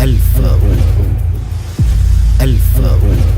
الفاروق الفاروق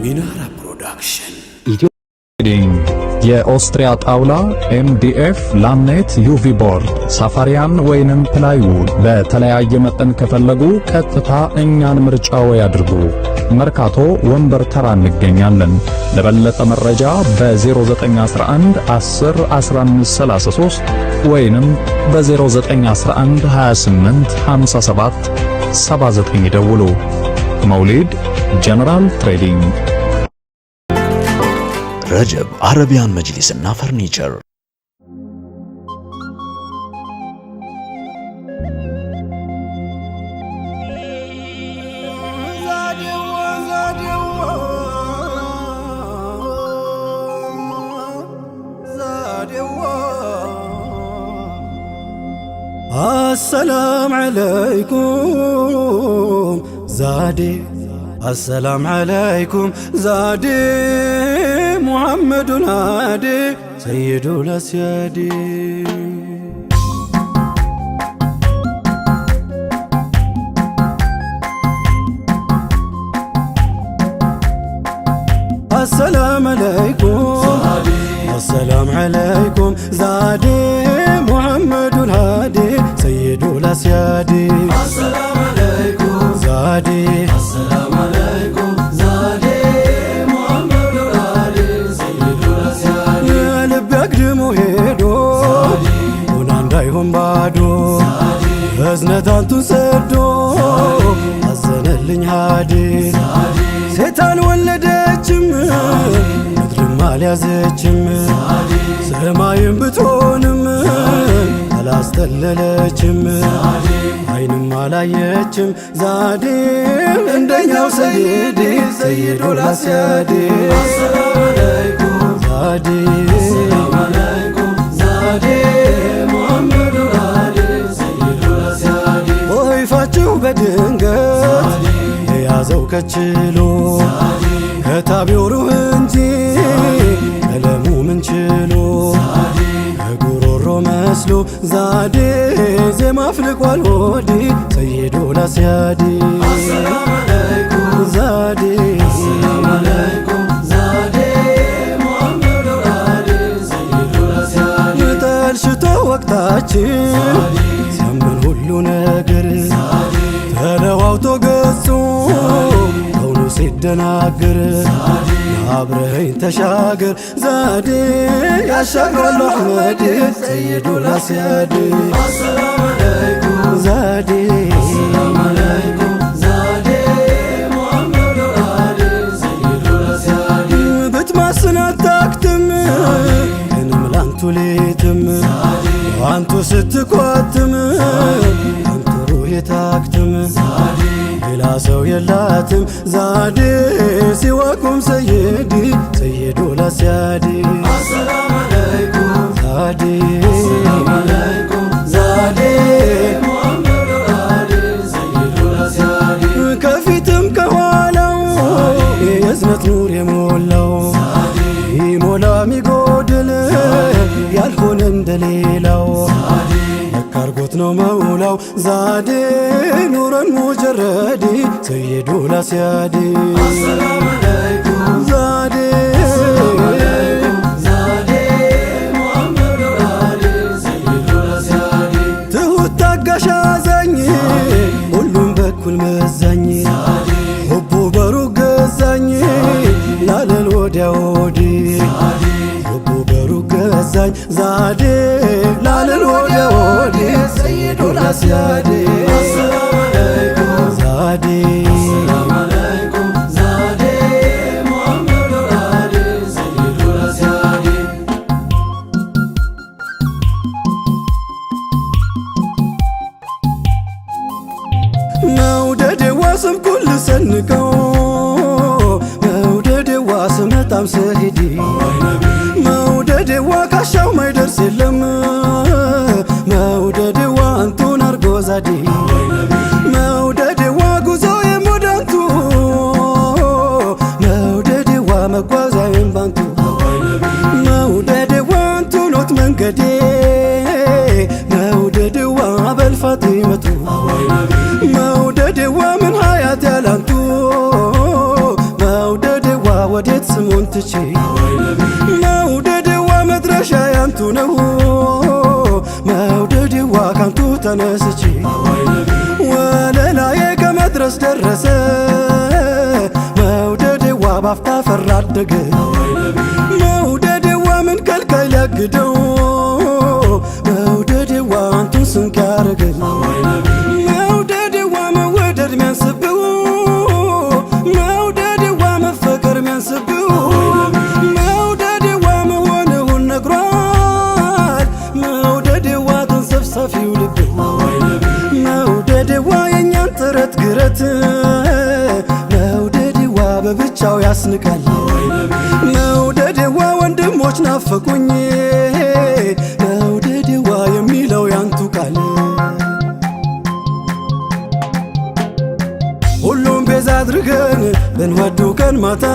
ሚናራ ፕሮዳክሽን የኦስትሪያ ጣውላ ኤምዲኤፍ ላምኔት ዩቪ ቦርድ ሳፋሪያን ወይንም ፕላይውድ በተለያየ መጠን ከፈለጉ ቀጥታ እኛን ምርጫው ያድርጉ። መርካቶ ወንበር ተራ እንገኛለን። ለበለጠ መረጃ በ0911 10 1533 ወይንም በ0911 28 57 79 ይደውሉ። መውሊድ ጀነራል ትሬዲንግ። ረጀብ አረቢያን መጅሊስና ፈርኒቸር السلام عليكم زادي السلام عليكم زادي محمد الهادي سيد الأسيادي السلام عليكم زادي السلام عليكم زادي محمد الهادي سيد الأسيادي السلام عليكم زادي السلام عليكم زادي محمد الهادي سيد الأسيادي يا لب يقدم ويدو زادي وناندايهم بادو زادي هزنتان تسدو حزن اللي هادي زادي ሴታን ወለደችም ምድርም አልያዘችም ሰማይም ብትሆንም አላስተለለችም አይንም አላየችም ዛዴ እንደኛው ሰይድ ሰይዱል አስያዲ ሰላም አለይኩም ዛዴ ሰላም አለይኩም ዛዴ ሙሐመድ አሊ ሰይዱል አስያዲ ወይፋችሁ በድንገት ያዘው ከችሎ ከታቢው ሩህ እንጂ ቀለሙ ምን ችሎ ከጉሮሮ መስሎ ዛዴ ዜማ አፍልቋል ሆዲ ሰይዱል አስያዲ አሰላሙ አለይኩም ዛዴ አሰላሙ አለይኩም ዛዴ ሙሐመድ አሊ ሰይዱል አስያዲ ጠልሽቶ ወቅታችን ሲያምን ሁሉ ነገር ተለዋውቶ ገጹ ከውኑ ሲደናገር አብረኸኝ ተሻገር ዛዴ ያሻግራል አሕመድ ሰይዱል አስያዲ አሰላሙ አለይኩም ዛዴ አሰላሙ አለይኩም ዛዴ ሙሐመድ አሊ ሰይዱል አስያዲ ብትማስን አታክትም እንም ላንቱ ሌትም አንቱ ስትኳትም የታክትም ሌላ ሰው የላትም ዛዴ ሲዋኩም ሰይዲ ሰይዱል አስያዲ አሰላሙ አለይኩም ዛዴ አሰላሙ አለይኩም ዛዴ ሙሐመድ አሊ ሰይዱል አስያዲ ከፊትም ከኋላው የእዝነት ኑር የሞላው ይሞላ ሚጎድል ያልሆነ እንደሌላው አርጎት ነው መውላው ዛዴ ኑረን ሙጀረዲ ሰይዱል አስያዲ አሰላሙ አለይኩም ዛዴ አሰላሙ አለይኩም ዛዴ ሙሐመድ አሊ ሰይዱል አስያዲ ትሁት ታጋሽ አዛኝ ሁሉም በኩል መዛኝ ሁቡ በሩቅ ገዛኝ ላለል ወዲያ ወዲህ ሁቡ በሩቅ ገዛኝ ዛዴ ላለል ወዲያ ወዲህ ሰይዱል አስያዲ አሰላሙ አለይኩም ዛዴ አሰላሙ አለይኩም ዛዴ ሙሐመድ አሊ ሰይዱል አስያዲ መውደዴ ዋስም ኩል ሰንቀው መውደዴ ዋስም በጣም ሰሂዲ መውደዴ ዋካሻው ማይደርስ የለም መውደዴ ሰየዴ መውደድዋ በልፋጢመቱ መውደድዋ ምን ሀያት ያላንቱ መውደድዋ ወዴት ስሙን ትቼ መውደድዋ መድረሻ ያንቱ ነው መውደድዋ ካንቱ ተነስቼ ወለላዬ ከመድረስ ደረሰ መውደድዋ ባፍታ ፈራደገ መውደድዋ ምን ከልካይ ሊያግደው መውደድዋ አንቱን ስንቅ ያረገል መውደድዋ መወደድ ሚያንስብው መውደድዋ መፈቀር ሚያንስብው መውደድዋ መሆንሁን ነግሯል መውደድዋ ተንሰፍሳፊው ልብ መውደድዋ የእኛን ጥረት ግረት መውደድዋ በብቻው ያስንቃል መውደድዋ ወንድሞች ናፈቁኝ መውደድዋ የሚለው ያንቱ ቃል ሁሉም ቤዛ አድርገን ብንወዱ ቀን ማታ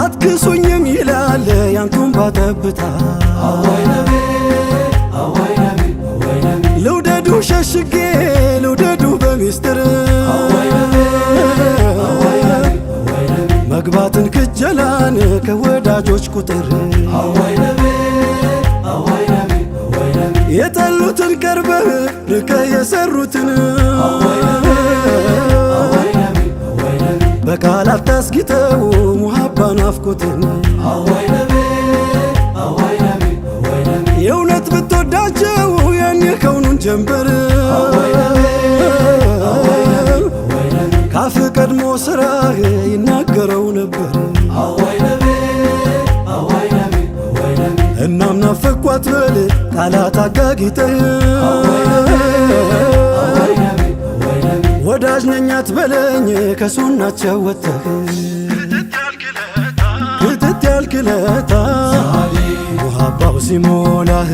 አትክሱኝም ይላል ያንቱን ባጠብታ ልውደዱ ሸሽጌ ልውደዱ በሚስጥር መግባትን ክጀላን ከወዳጆች ቁጥር የጠሉትን ቀርበህ ርቀህ የሰሩትን በቃላት ታስጊጠው ሙሃባ ናፍቆትን የእውነት ብትወዳቸው ያኔ ከውኑን ጀንበር ካፍ ቀድሞ ስራህ ይናገረው ነበር እናም ናፈኳት በል ቃላት አጋጊጠህ ወዳጅ ነኛት በለኝ ከሱናቸው ወጥተህ ክትት ያልክለታ ሙሃባው ሲሞላህ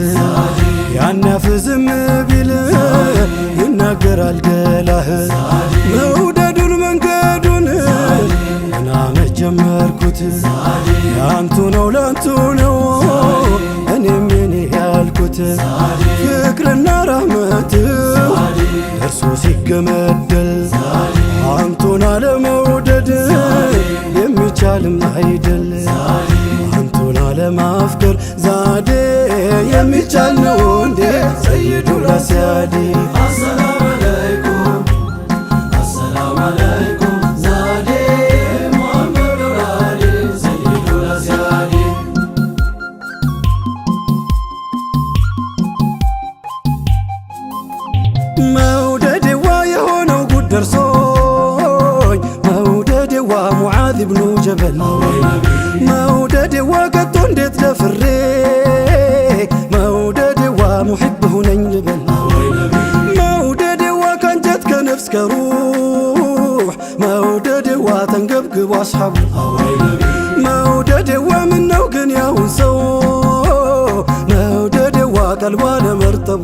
ያናፍ ዝም ቢል ይናገራል ገላህ መውደዱን መንገዱን ገና መጀመርኩት ያንቱ ነው ላንቱ ነው እኔም የኔ ያልኩት ፍቅርና ራህመት እርሱ ሲገመደል አንቱን አለመውደድ የሚቻልም አይደል አንቱን አለማፍቀር ዛዴ የሚቻል ነው እንዴ ሰይዱ ላስያዴ አሰላም አለይኩም አሰላም አለይኩም ዛዴ ሙሐመድ ወራዴ ሰይዱ ላስያዴ መውደድዋ የሆነው ጉድ ደርሶኝ መውደድዋ ሙዓዝ ብኑ ጀበል መውደድዋ ከቶ እንዴት ደፍሬ መውደድዋ ሙሕብ ሁነኝ ልበል መውደድዋ ከንጀት ከነፍስ ከሩሕ መውደድዋ ተንገብግቦ አስሓቡ መውደድዋ ምነው ግን ያሁን ሰው መውደድዋ ቀልቧ ለመርጠቡ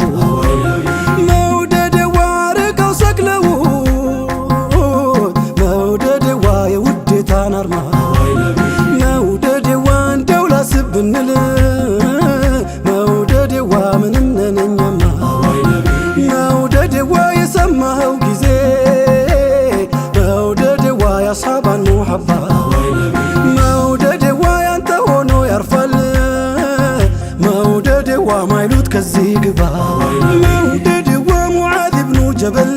መውደድዋ ርቀው ሰቅለው መውደድዋ የውዴታን አርማ መውደድዋ እንደው ላስብ ብንል መውደድዋ ምንም ነነኛማ መውደድዋ የሰማኸው ጊዜ መውደድዋ ያስሓባን ሙሐባ መውደድዋ ያንተ ሆኖ ያርፋል መውደድዋ ማይሉት ከዚህ ግባ መውደድዋ ሙዓዝ ብኑ ጀበል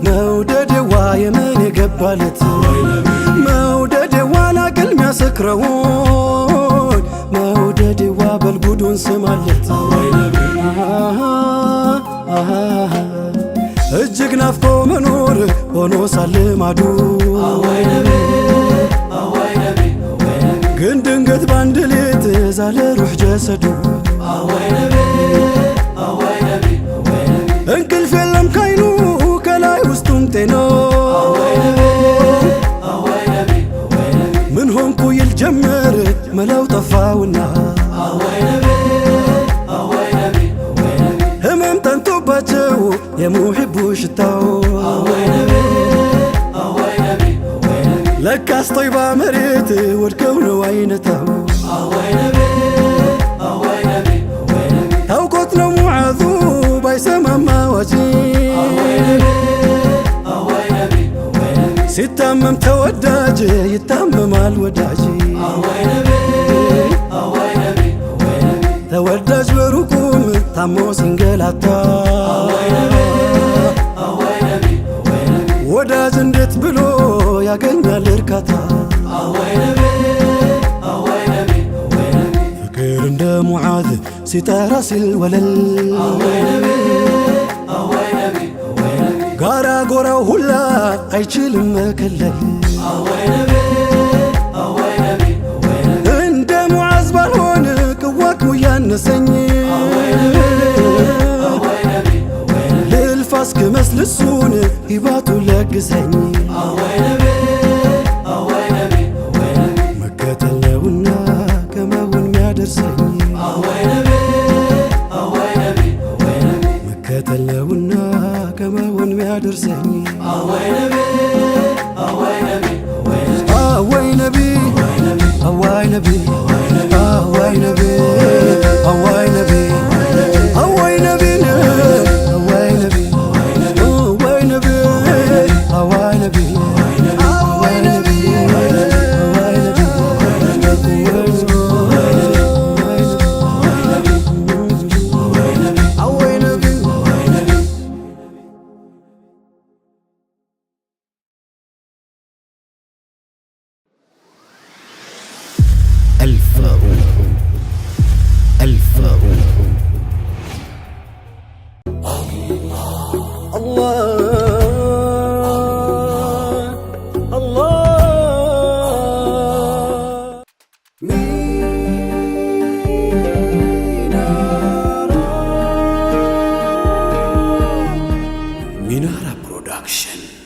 መውደድዋ የመን የገባለት መውደድዋ ላቅል ሚያሰክረውን መውደድዋ በልጉዱን ስማለት እጅግ ናፍቆ መኖር ሆኖ ሳልማዱ ግን ድንገት ባንድ ሌት ዛለ ሩሕ ጀሰዱ እንቅልፍ የለም ካይኑ ከላይ ውስጡም ጤኖ ምን ሆንኩ ይል ጀመር መላው ጠፋውና ህመም ጠንቶባቸው የሙሕቡ ሽታው ለካስ ጦይባ መሬት ወድቀው ነው አይነ ሲታመም ተወዳጅ ይታመማል ወዳጅ ተወዳጅ በሩቁም ታሞ ሲንገላታ ወዳጅ እንዴት ብሎ ያገኛል እርካታ ፍቅር እንደ ሙዓዝ ሲጠራ ሲል ወለል ጋራ ጎራው ሁላ አይችልም መከለል እንደ ሙዓዝ ባልሆን ቅዋቅው ያነሰኝ ልልፋ እስክመስል እሱን ሂባቱ ለግሰኝ መከተል ነውና ከመውን ሚያደርሰኝ መከተል ነውና ከመውን ሚያደርሰኝ አዋይ ነቢ አዋይ ነቢ አዋይ ነቢ አዋይ ነቢ አዋይ ነቢ አዋይ ነቢ አዋይ ነቢ አዋይ ነቢ አዋይ ነቢ الفاروق الله